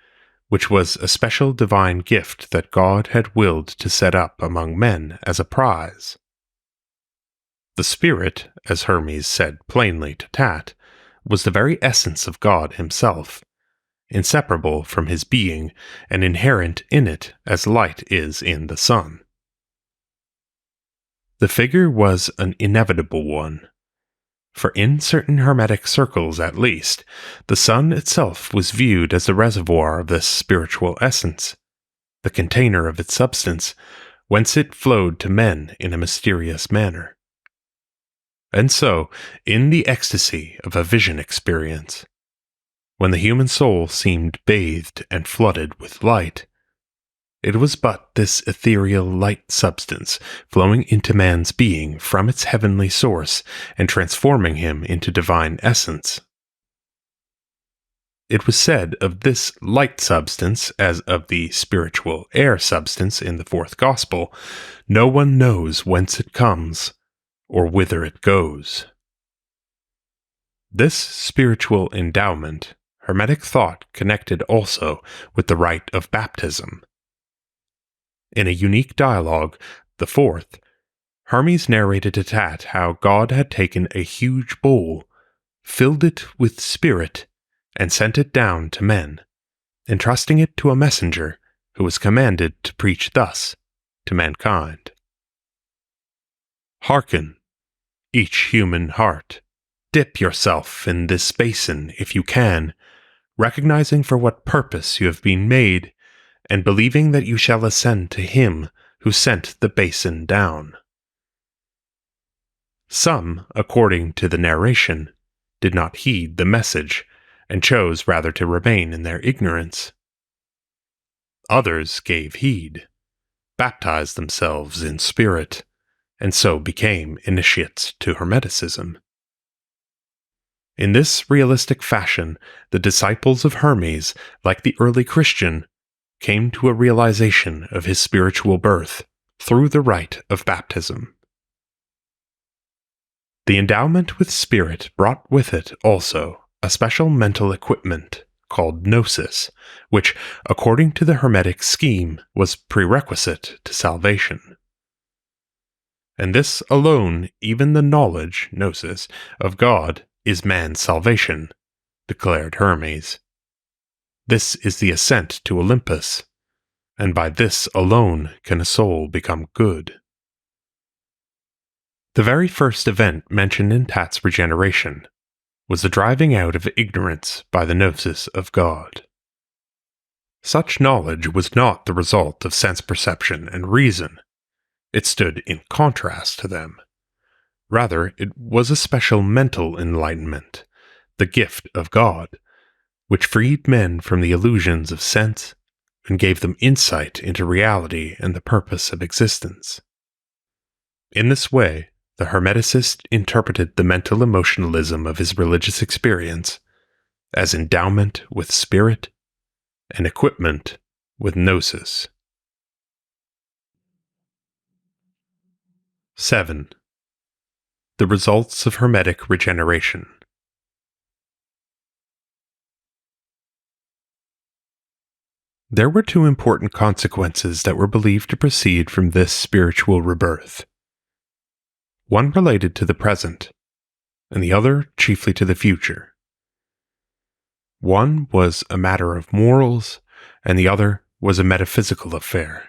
which was a special divine gift that God had willed to set up among men as a prize. The spirit, as Hermes said plainly to Tat, was the very essence of God himself, inseparable from his being and inherent in it as light is in the sun. The figure was an inevitable one, for in certain Hermetic circles at least, the sun itself was viewed as the reservoir of this spiritual essence, the container of its substance, whence it flowed to men in a mysterious manner. And so, in the ecstasy of a vision experience, when the human soul seemed bathed and flooded with light, It was but this ethereal light substance flowing into man's being from its heavenly source and transforming him into divine essence. It was said of this light substance, as of the spiritual air substance in the fourth gospel, no one knows whence it comes or whither it goes. This spiritual endowment, Hermetic thought connected also with the rite of baptism. In a unique dialogue, the fourth, Hermes narrated to Tat how God had taken a huge bowl, filled it with spirit, and sent it down to men, entrusting it to a messenger who was commanded to preach thus to mankind. Hearken, each human heart, dip yourself in this basin if you can, recognizing for what purpose you have been made, and believing that you shall ascend to him who sent the basin down. Some, according to the narration, did not heed the message, and chose rather to remain in their ignorance. Others gave heed, baptized themselves in spirit, and so became initiates to Hermeticism. In this realistic fashion, the disciples of Hermes, like the early Christian, came to a realization of his spiritual birth through the rite of baptism. The endowment with spirit brought with it also a special mental equipment called gnosis, which, according to the Hermetic scheme, was prerequisite to salvation. And this alone, even the knowledge, gnosis, of God, is man's salvation, declared Hermes. This is the ascent to Olympus, and by this alone can a soul become good. The very first event mentioned in Tat's regeneration was the driving out of ignorance by the gnosis of God. Such knowledge was not the result of sense perception and reason. It stood in contrast to them. Rather, it was a special mental enlightenment, the gift of God, which freed men from the illusions of sense and gave them insight into reality and the purpose of existence. In this way, the Hermeticist interpreted the mental emotionalism of his religious experience as endowment with spirit and equipment with gnosis. 7. The results of Hermetic regeneration. There were two important consequences that were believed to proceed from this spiritual rebirth. One related to the present, and the other chiefly to the future. One was a matter of morals, and the other was a metaphysical affair.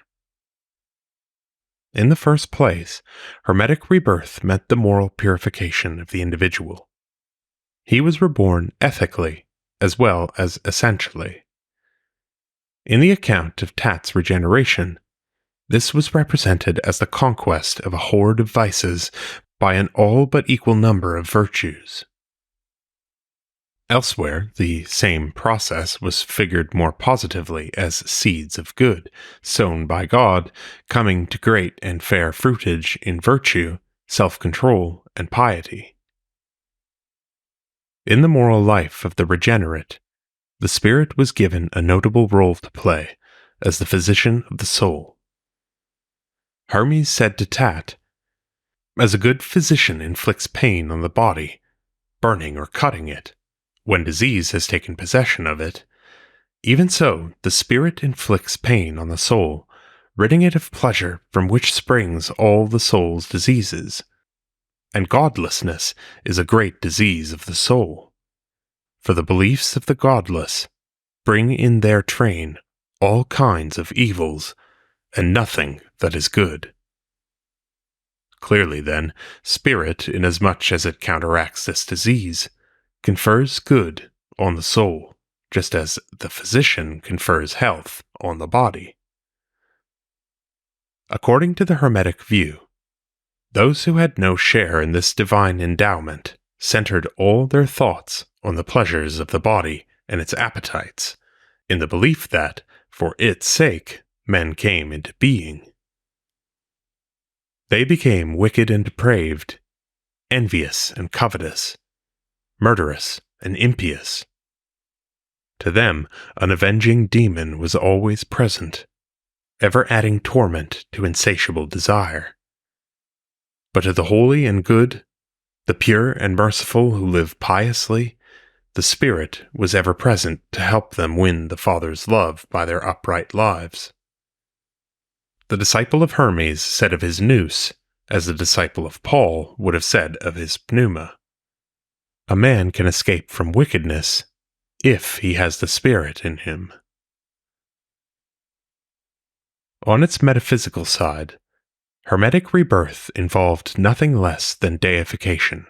In the first place, Hermetic rebirth meant the moral purification of the individual. He was reborn ethically as well as essentially. In the account of Tat's regeneration, this was represented as the conquest of a horde of vices by an all but equal number of virtues. Elsewhere, the same process was figured more positively as seeds of good, sown by God, coming to great and fair fruitage in virtue, self-control, and piety. In the moral life of the regenerate, the spirit was given a notable role to play as the physician of the soul. Hermes said to Tat, "As a good physician inflicts pain on the body, burning or cutting it, when disease has taken possession of it, even so the spirit inflicts pain on the soul, ridding it of pleasure from which springs all the soul's diseases. And godlessness is a great disease of the soul. For the beliefs of the godless bring in their train all kinds of evils, and nothing that is good." Clearly, then, spirit, inasmuch as it counteracts this disease, confers good on the soul, just as the physician confers health on the body. According to the Hermetic view, those who had no share in this divine endowment centered all their thoughts on the pleasures of the body and its appetites, in the belief that, for its sake, men came into being. They became wicked and depraved, envious and covetous, murderous and impious. To them, an avenging demon was always present, ever adding torment to insatiable desire. But to the holy and good, the pure and merciful who live piously, the Spirit was ever present to help them win the Father's love by their upright lives. The disciple of Hermes said of his nous, as the disciple of Paul would have said of his pneuma. A man can escape from wickedness if he has the Spirit in him. On its metaphysical side, Hermetic rebirth involved nothing less than deification.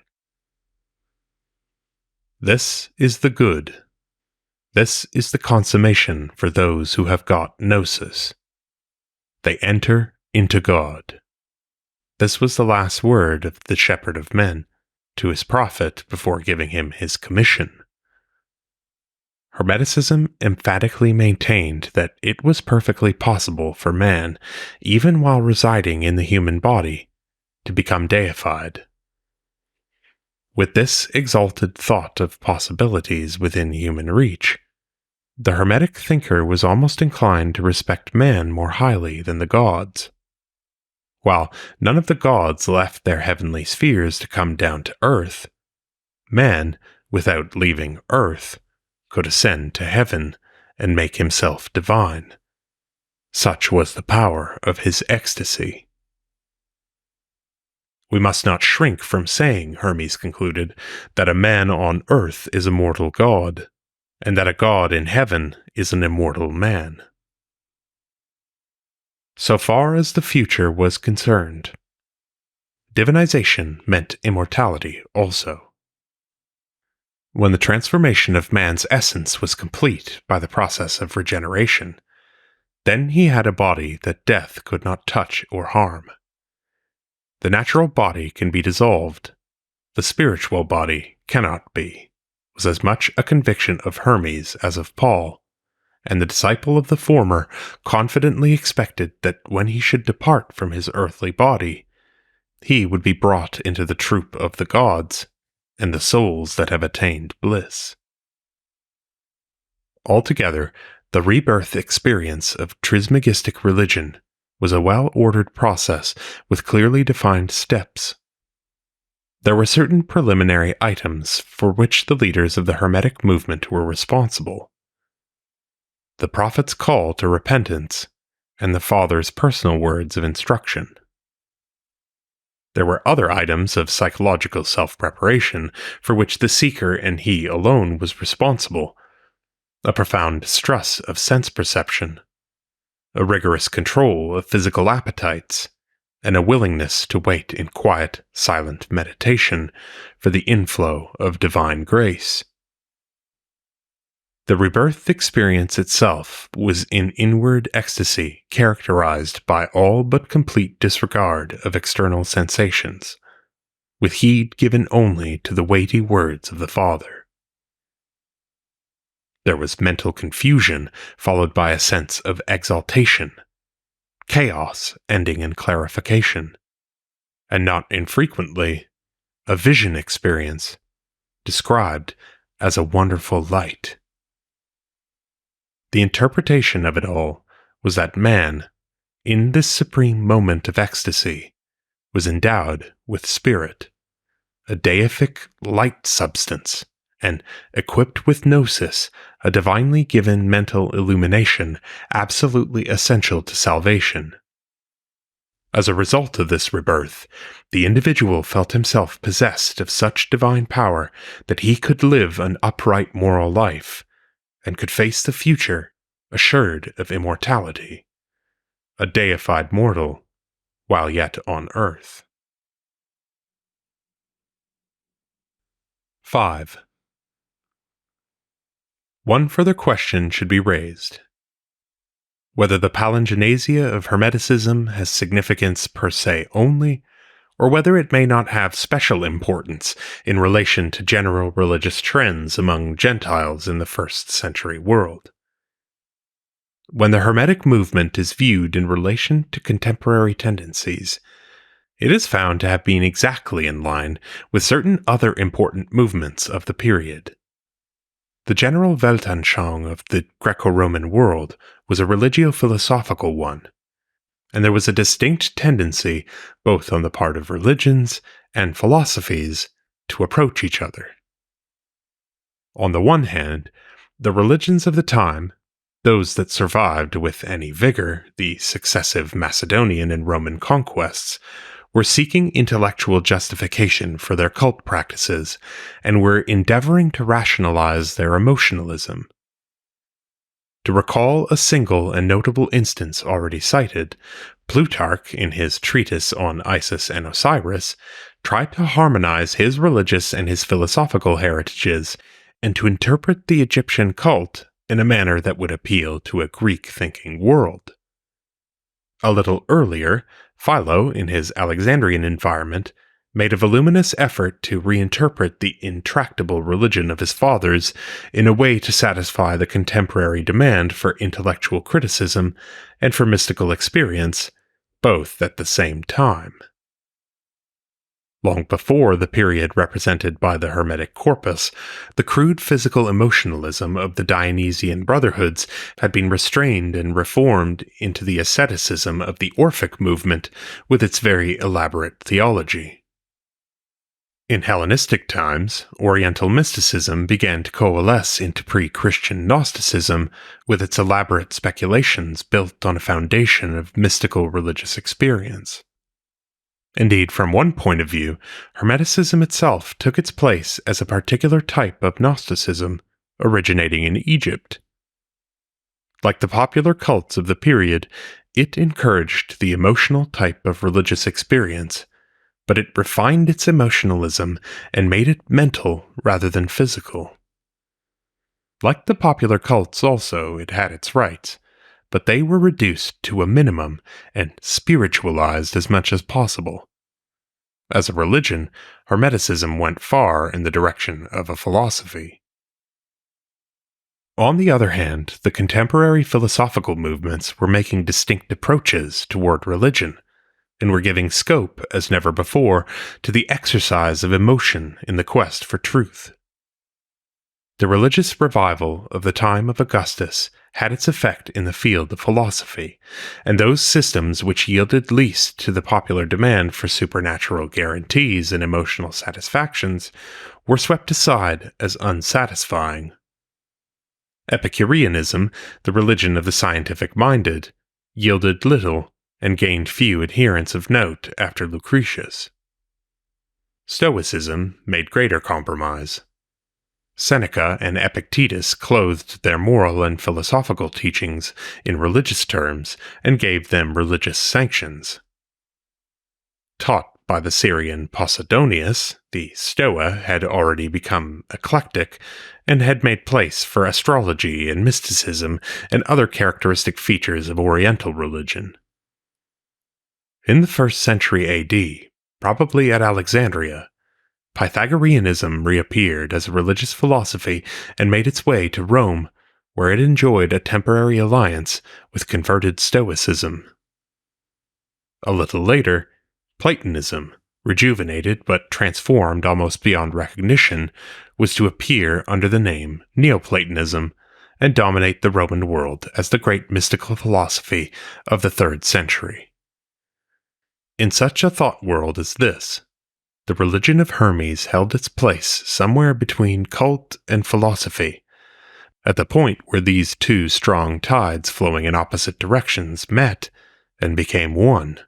This is the good. This is the consummation for those who have got gnosis. They enter into God. This was the last word of the Shepherd of Men to his prophet before giving him his commission. Hermeticism emphatically maintained that it was perfectly possible for man, even while residing in the human body, to become deified. With this exalted thought of possibilities within human reach, the Hermetic thinker was almost inclined to respect man more highly than the gods. While none of the gods left their heavenly spheres to come down to earth, man, without leaving earth, could ascend to heaven and make himself divine. Such was the power of his ecstasy. We must not shrink from saying, Hermes concluded, that a man on earth is a mortal god, and that a god in heaven is an immortal man. So far as the future was concerned, divinization meant immortality also. When the transformation of man's essence was complete by the process of regeneration, then he had a body that death could not touch or harm. The natural body can be dissolved. The spiritual body cannot be, was as much a conviction of Hermes as of Paul, and the disciple of the former confidently expected that when he should depart from his earthly body, he would be brought into the troop of the gods and the souls that have attained bliss. Altogether, the rebirth experience of Trismegistic religion was a well-ordered process with clearly defined steps. There were certain preliminary items for which the leaders of the Hermetic movement were responsible. The prophet's call to repentance and the Father's personal words of instruction. There were other items of psychological self-preparation for which the seeker and he alone was responsible. A profound distrust of sense perception, a rigorous control of physical appetites, and a willingness to wait in quiet, silent meditation for the inflow of divine grace. The rebirth experience itself was in inward ecstasy characterized by all but complete disregard of external sensations, with heed given only to the weighty words of the Father. There was mental confusion followed by a sense of exaltation, chaos ending in clarification, and not infrequently, a vision experience described as a wonderful light. The interpretation of it all was that man, in this supreme moment of ecstasy, was endowed with spirit, a deific light substance, and equipped with gnosis, a divinely given mental illumination absolutely essential to salvation. As a result of this rebirth, the individual felt himself possessed of such divine power that he could live an upright moral life, and could face the future assured of immortality, a deified mortal while yet on earth. 5. One further question should be raised. Whether the palingenesia of Hermeticism has significance per se only, or whether it may not have special importance in relation to general religious trends among Gentiles in the first century world. When the Hermetic movement is viewed in relation to contemporary tendencies, it is found to have been exactly in line with certain other important movements of the period. The general Weltanschauung of the Greco-Roman world was a religio-philosophical one, and there was a distinct tendency, both on the part of religions and philosophies, to approach each other. On the one hand, the religions of the time, those that survived with any vigor the successive Macedonian and Roman conquests, were seeking intellectual justification for their cult practices and were endeavoring to rationalize their emotionalism. To recall a single and notable instance already cited, Plutarch, in his treatise on Isis and Osiris, tried to harmonize his religious and his philosophical heritages and to interpret the Egyptian cult in a manner that would appeal to a Greek-thinking world. A little earlier, Philo, in his Alexandrian environment, made a voluminous effort to reinterpret the intractable religion of his fathers in a way to satisfy the contemporary demand for intellectual criticism and for mystical experience, both at the same time. Long before the period represented by the Hermetic corpus, the crude physical emotionalism of the Dionysian brotherhoods had been restrained and reformed into the asceticism of the Orphic movement with its very elaborate theology. In Hellenistic times, Oriental mysticism began to coalesce into pre-Christian Gnosticism with its elaborate speculations built on a foundation of mystical religious experience. Indeed, from one point of view, Hermeticism itself took its place as a particular type of Gnosticism, originating in Egypt. Like the popular cults of the period, it encouraged the emotional type of religious experience, but it refined its emotionalism and made it mental rather than physical. Like the popular cults also, it had its rites, but they were reduced to a minimum and spiritualized as much as possible. As a religion, Hermeticism went far in the direction of a philosophy. On the other hand, the contemporary philosophical movements were making distinct approaches toward religion, and were giving scope, as never before, to the exercise of emotion in the quest for truth. The religious revival of the time of Augustus had its effect in the field of philosophy, and those systems which yielded least to the popular demand for supernatural guarantees and emotional satisfactions were swept aside as unsatisfying. Epicureanism, the religion of the scientific-minded, yielded little and gained few adherents of note after Lucretius. Stoicism made greater compromise. Seneca and Epictetus clothed their moral and philosophical teachings in religious terms and gave them religious sanctions. Taught by the Syrian Posidonius, the Stoa had already become eclectic and had made place for astrology and mysticism and other characteristic features of Oriental religion. In the 1st century AD, probably at Alexandria, Pythagoreanism reappeared as a religious philosophy and made its way to Rome, where it enjoyed a temporary alliance with converted Stoicism. A little later, Platonism, rejuvenated but transformed almost beyond recognition, was to appear under the name Neoplatonism and dominate the Roman world as the great mystical philosophy of the 3rd century. In such a thought world as this, the religion of Hermes held its place somewhere between cult and philosophy, at the point where these two strong tides flowing in opposite directions met and became one.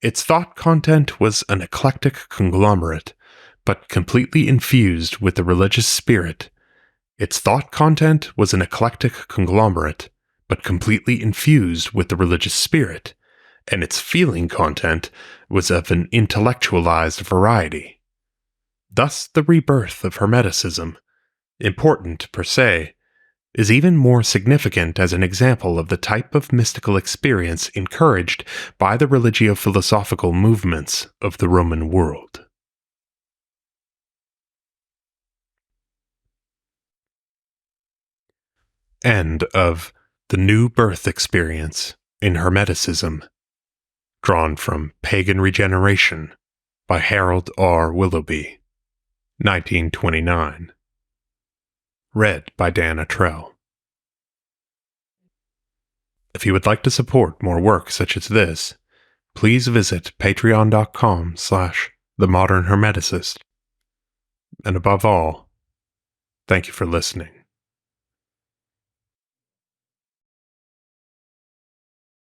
Its thought content was an eclectic conglomerate, but completely infused with the religious spirit. Its thought content was an eclectic conglomerate, but completely infused with the religious spirit, and its feeling content was of an intellectualized variety. Thus the rebirth of Hermeticism, important per se, is even more significant as an example of the type of mystical experience encouraged by the religio-philosophical movements of the Roman world. End of The New Birth Experience in Hermeticism, drawn from Pagan Regeneration by Harold R. Willoughby, 1929. Read by Dan Attrell. If you would like to support more work such as this, please visit patreon.com/themodernhermeticist. And above all, thank you for listening.